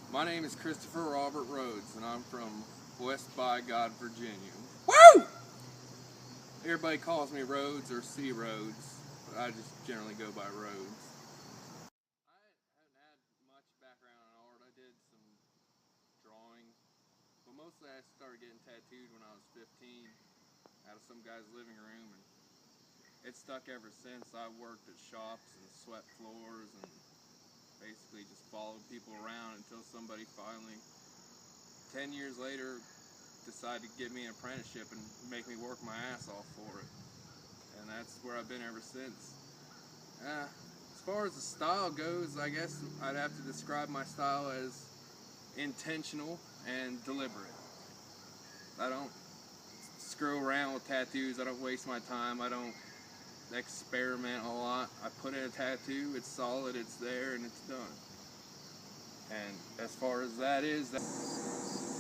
My name is Christopher Robert Rhodes, and I'm from West by God, Virginia. Woo! Everybody calls me Rhodes or C. Rhodes, but I just generally go by Rhodes. I haven't had much background in art. I did some drawing, but mostly I started getting tattooed when I was 15 out of some guy's living room, and it's stuck ever since. I worked at shops and swept floors and basically just followed people around until somebody finally, 10 years later, decided to give me an apprenticeship and make me work my ass off for it. And that's where I've been ever since. As far as the style goes, I guess I'd have to describe my style as intentional and deliberate. I don't screw around with tattoos. I don't waste my time. I don't experiment a lot. I put in a tattoo, it's solid, it's there, and it's done. And as far as that is,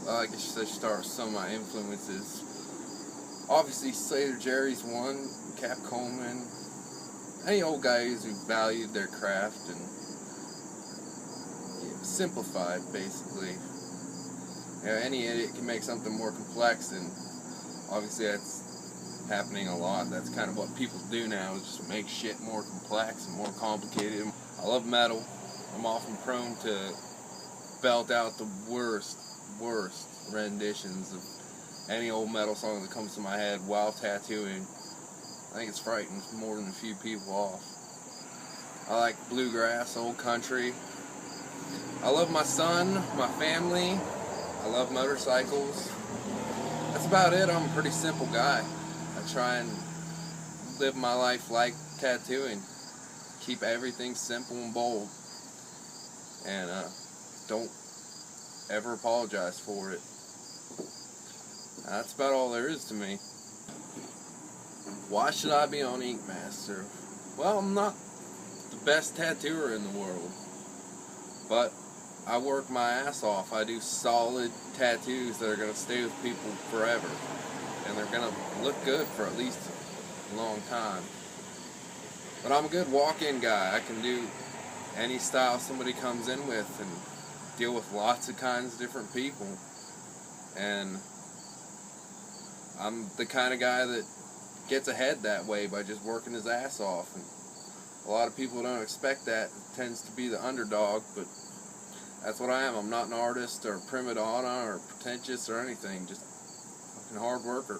well, I guess I should start with some of my influences. Obviously, Slater Jerry's one, Cap Coleman, any old guys who valued their craft and simplified, basically. You know, any idiot can make something more complex, and obviously that's happening a lot. That's kind of what people do now, is just make shit more complex and more complicated. I love metal. I'm often prone to belt out the worst renditions of any old metal song that comes to my head while tattooing. I think it's frightened more than a few people off. I like bluegrass, old country. I love my son, my family. I love motorcycles. That's about it. I'm a pretty simple guy. I try and live my life like tattooing. Keep everything simple and bold. And don't ever apologize for it. That's about all there is to me. Why should I be on Inkmaster? Well, I'm not the best tattooer in the world, but I work my ass off. I do solid tattoos that are going to stay with people forever. And they're going to look good for at least a long time. But I'm a good walk-in guy. I can do any style somebody comes in with and deal with lots of kinds of different people. And I'm the kind of guy that gets ahead that way by just working his ass off. And a lot of people don't expect that. It tends to be the underdog, but that's what I am. I'm not an artist or a prima donna or pretentious or anything. Just a hard worker.